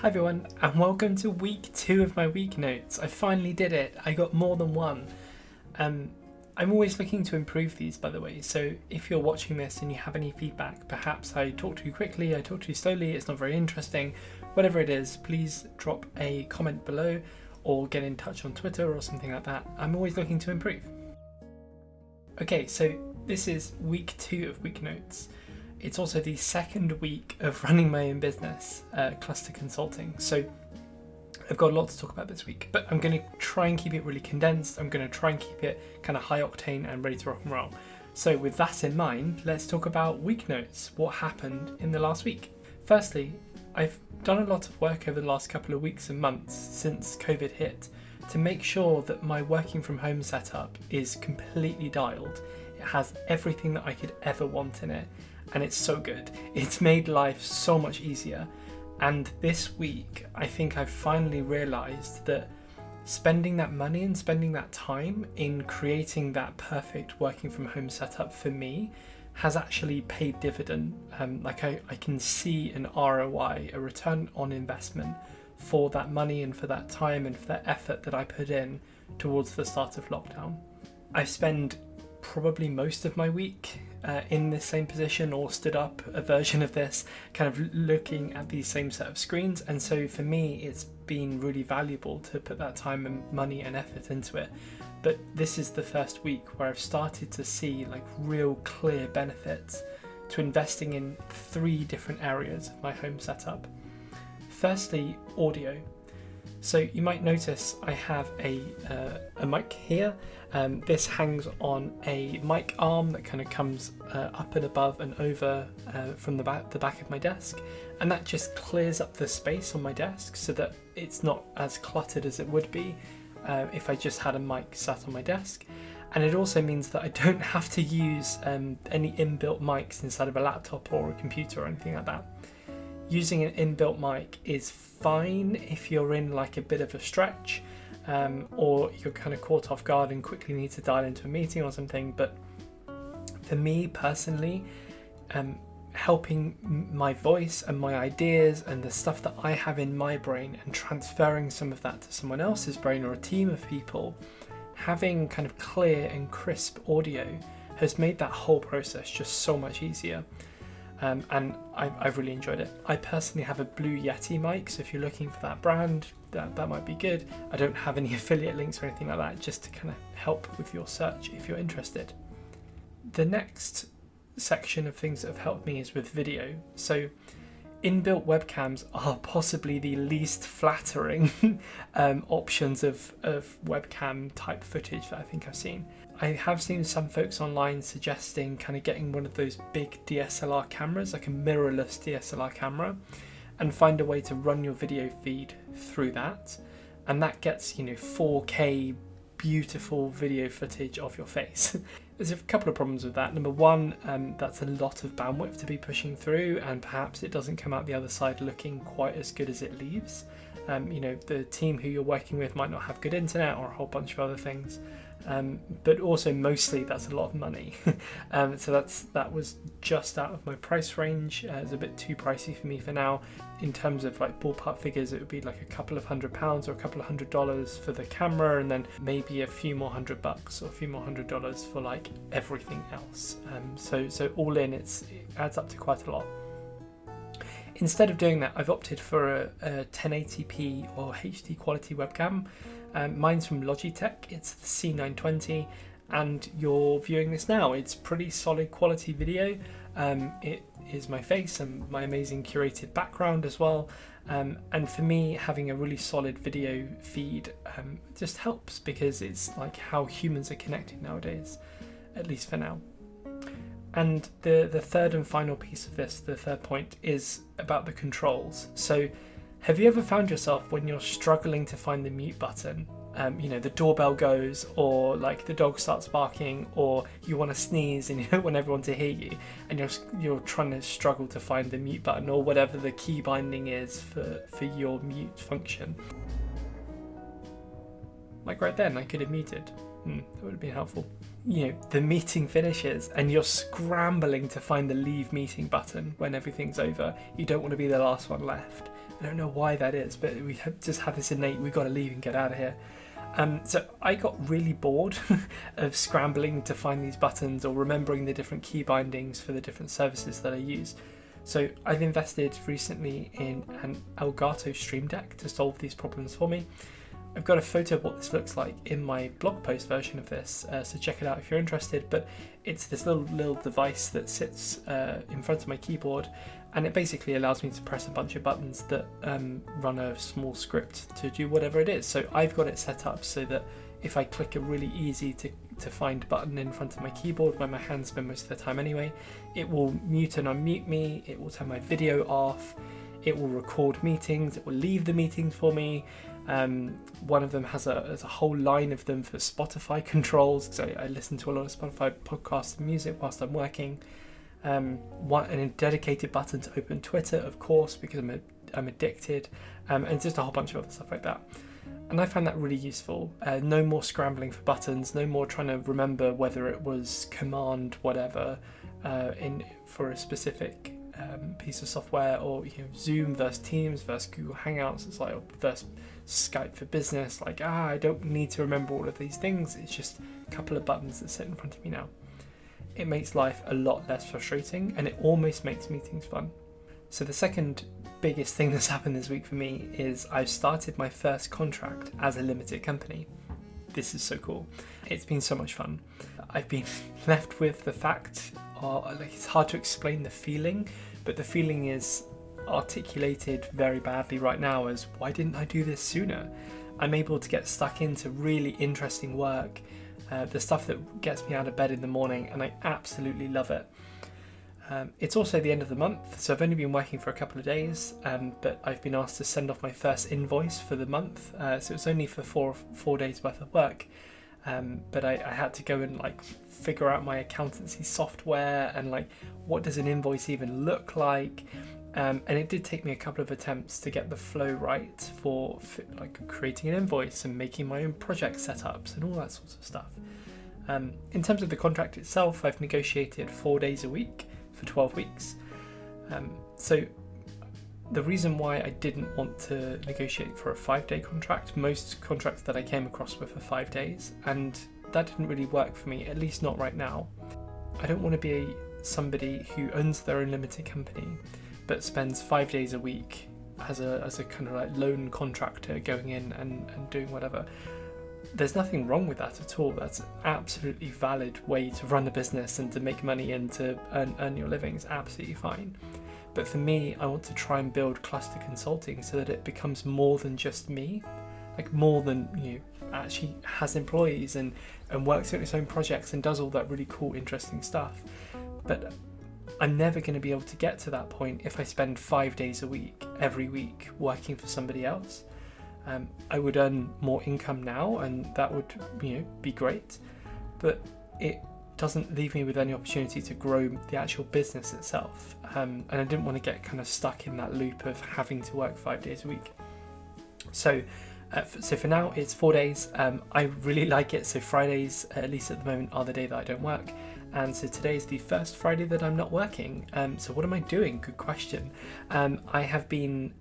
Hi everyone, and welcome to week 2 of my Weeknotes. I finally did it. I got more than one. I'm always looking to improve these, by the way, so if you're watching this and you have any feedback, perhaps I talk too quickly, I talk too slowly, it's not very interesting, whatever it is, please drop a comment below or get in touch on Twitter or something like that. I'm always looking to improve. Okay, so this is week 2 of Weeknotes. It's also the second week of running my own business, Cluster Consulting. So I've got a lot to talk about this week, but I'm going to try and keep it really condensed. I'm going to try and keep it kind of high octane and ready to rock and roll. So with that in mind, let's talk about Weeknotes, what happened in the last week. Firstly, I've done a lot of work over the last couple of weeks and months since COVID hit to make sure that my working from home setup is completely dialed. It has everything that I could ever want in it. And it's so good. It's made life so much easier. And this week, I think I've finally realized that spending that money and spending that time in creating that perfect working from home setup for me has actually paid dividend. I can see an ROI, a return on investment for that money and for that time and for that effort that I put in towards the start of lockdown. I spend probably most of my week in this same position or stood up a version of this, kind of looking at these same set of screens. And so for me, it's been really valuable to put that time and money and effort into it. But this is the first week where I've started to see like real clear benefits to investing in 3 different areas of my home setup. Firstly, audio. So you might notice I have a mic here. This hangs on a mic arm that kind of comes up and above and over from the back of my desk, and that just clears up the space on my desk so that it's not as cluttered as it would be if I just had a mic sat on my desk. And it also means that I don't have to use any inbuilt mics inside of a laptop or a computer or anything like that. Using an inbuilt mic is fine if you're in like a bit of a stretch or you're kind of caught off guard and quickly need to dial into a meeting or something. But for me personally, helping my voice and my ideas and the stuff that I have in my brain and transferring some of that to someone else's brain or a team of people, having kind of clear and crisp audio has made that whole process just so much easier. And I've really enjoyed it. I personally have a Blue Yeti mic, so if you're looking for that brand, that might be good. I don't have any affiliate links or anything like that, just to kind of help with your search if you're interested. The next section of things that have helped me is with video. So inbuilt webcams are possibly the least flattering options of webcam type footage that I think I've seen. I have seen some folks online suggesting kind of getting one of those big DSLR cameras, like a mirrorless DSLR camera, and find a way to run your video feed through that. And that gets, 4K beautiful video footage of your face. There's a couple of problems with that. Number one, that's a lot of bandwidth to be pushing through, and perhaps it doesn't come out the other side looking quite as good as it leaves. The team who you're working with might not have good internet or a whole bunch of other things. But also mostly that's a lot of money. So that was just out of my price range. It's a bit too pricey for me for now. In terms of like ballpark figures, it would be like a couple of £100 or a couple of $100 for the camera, and then maybe a few more $100 or a few more $100 for like everything else. So all in, it adds up to quite a lot. Instead of doing that, I've opted for a 1080p or HD quality webcam. Mine's from Logitech, it's the C920, and you're viewing this now. It's pretty solid quality video. It is my face and my amazing curated background as well. And for me, having a really solid video feed just helps, because it's like how humans are connected nowadays, at least for now. And the third and final piece of this, the third point, is about the controls. So have you ever found yourself when you're struggling to find the mute button? The doorbell goes, or like the dog starts barking, or you want to sneeze and you don't want everyone to hear you, and you're trying to struggle to find the mute button or whatever the key binding is for your mute function. Like right then, I could have muted. That would have been helpful. The meeting finishes and you're scrambling to find the leave meeting button when everything's over. You don't want to be the last one left. I don't know why that is, but we just have this innate, we've got to leave and get out of here. So I got really bored of scrambling to find these buttons or remembering the different key bindings for the different services that I use. So I've invested recently in an Elgato Stream Deck to solve these problems for me. I've got a photo of what this looks like in my blog post version of this, so check it out if you're interested. But it's this little device that sits in front of my keyboard, and it basically allows me to press a bunch of buttons that run a small script to do whatever it is. So I've got it set up so that if I click a really easy to find button in front of my keyboard, where my hands spend most of the time anyway, it will mute and unmute me, it will turn my video off, it will record meetings, it will leave the meetings for me. One of them has a whole line of them for Spotify controls, so I listen to a lot of Spotify podcasts and music whilst I'm working. And a dedicated button to open Twitter, of course, because I'm addicted, and just a whole bunch of other stuff like that. And I find that really useful. No more scrambling for buttons, no more trying to remember whether it was command whatever for a specific piece of software, or Zoom versus Teams versus Google Hangouts. It's like versus Skype for business. Like I don't need to remember all of these things. It's just a couple of buttons that sit in front of me now. It makes life a lot less frustrating, and it almost makes meetings fun. So the second biggest thing that's happened this week for me is I've started my first contract as a limited company. This is so cool. It's been so much fun. I've been left with the fact, it's hard to explain the feeling, but the feeling is articulated very badly right now as, why didn't I do this sooner? I'm able to get stuck into really interesting work, the stuff that gets me out of bed in the morning, and I absolutely love it. It's also the end of the month, so I've only been working for a couple of days, but I've been asked to send off my first invoice for the month, so it's only for four days worth of work. But I had to go and figure out my accountancy software and what does an invoice even look like, and it did take me a couple of attempts to get the flow right for creating an invoice and making my own project setups and all that sorts of stuff. In terms of the contract itself, I've negotiated 4 days a week for 12 weeks. So the reason why I didn't want to negotiate for a 5-day contract, most contracts that I came across were for 5 days, and that didn't really work for me, at least not right now. I don't want to be somebody who owns their own limited company but spends 5 days a week as a kind of lone contractor going in and doing whatever. There's nothing wrong with that at all. That's an absolutely valid way to run a business and to make money and to earn your living. Is absolutely fine. But for me, I want to try and build cluster consulting so that it becomes more than just me, more than actually has employees and works on its own projects and does all that really cool, interesting stuff. But I'm never going to be able to get to that point if I spend 5 days a week, every week, working for somebody else. I would earn more income now, and that would be great, but it doesn't leave me with any opportunity to grow the actual business itself, and I didn't want to get kind of stuck in that loop of having to work 5 days a week. So for now it's 4 days. I really like it. So Fridays, at least at the moment, are the day that I don't work, and so today is the first Friday that I'm not working. So what am I doing? Good question. I have been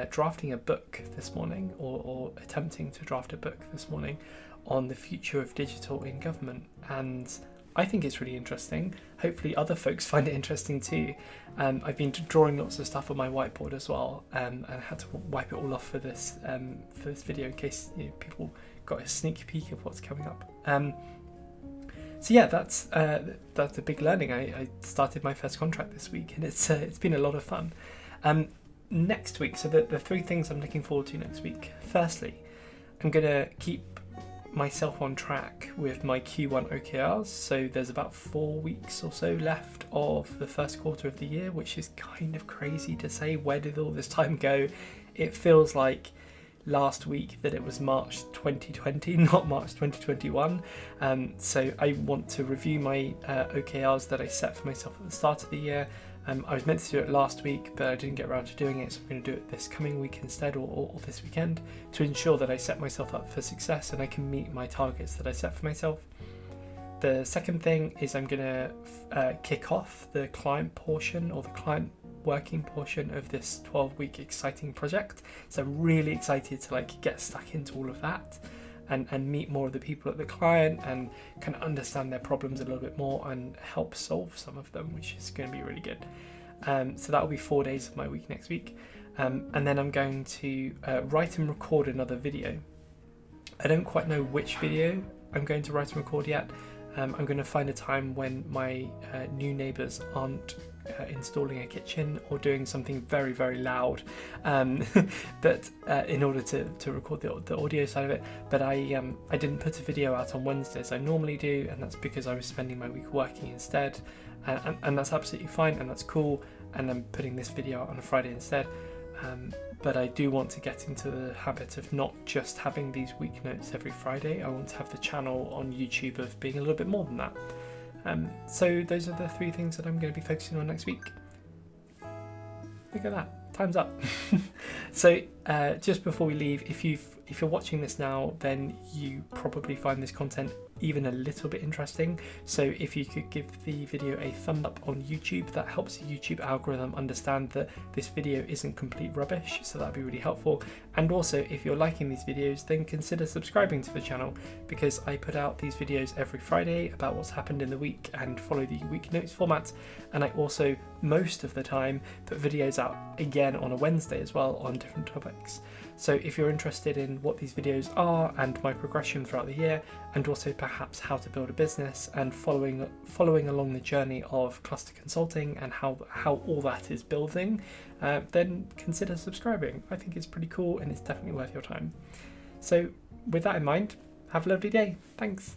drafting a book this morning, or attempting to draft a book this morning on the future of digital in government, and I think it's really interesting. Hopefully other folks find it interesting too. I've been drawing lots of stuff on my whiteboard as well, and I had to wipe it all off for this video in case people got a sneak peek of what's coming up. So yeah, that's a big learning. I started my first contract this week, and it's been a lot of fun. Next week, so the 3 things I'm looking forward to next week. Firstly, I'm going to keep myself on track with my Q1 OKRs. So there's about 4 weeks or so left of the first quarter of the year, which is kind of crazy to say. Where did all this time go? It feels like last week that it was March 2020, not March 2021. So I want to review my OKRs that I set for myself at the start of the year. I was meant to do it last week, but I didn't get around to doing it, so I'm going to do it this coming week instead, or this weekend, to ensure that I set myself up for success and I can meet my targets that I set for myself. The second thing is I'm going to kick off the client portion, or the client working portion of this 12-week exciting project. So I'm really excited to like get stuck into all of that and meet more of the people at the client and kind of understand their problems a little bit more and help solve some of them, which is going to be really good. So that will be 4 days of my week next week. And then I'm going to write and record another video. I don't quite know which video I'm going to write and record yet. I'm going to find a time when my new neighbours aren't installing a kitchen or doing something very, very loud, that in order to record the audio side of it. But I didn't put a video out on Wednesdays. I normally do, and that's because I was spending my week working instead, and that's absolutely fine and that's cool. And I'm putting this video out on a Friday instead. But I do want to get into the habit of not just having these week notes every Friday. I want to have the channel on YouTube of being a little bit more than that. So those are the 3 things that I'm going to be focusing on next week. Look at that, time's up. So just before we leave, if you're watching this now, then you probably find this content even a little bit interesting. So if you could give the video a thumb up on YouTube, that helps the YouTube algorithm understand that this video isn't complete rubbish, so that'd be really helpful. And also, if you're liking these videos, then consider subscribing to the channel, because I put out these videos every Friday about what's happened in the week and follow the week notes format. And I also, most of the time, put videos out again on a Wednesday as well on different topics. So if you're interested in what these videos are and my progression throughout the year, and also perhaps how to build a business and following along the journey of cluster consulting and how all that is building, then consider subscribing. I think it's pretty cool and it's definitely worth your time. So with that in mind, have a lovely day. Thanks.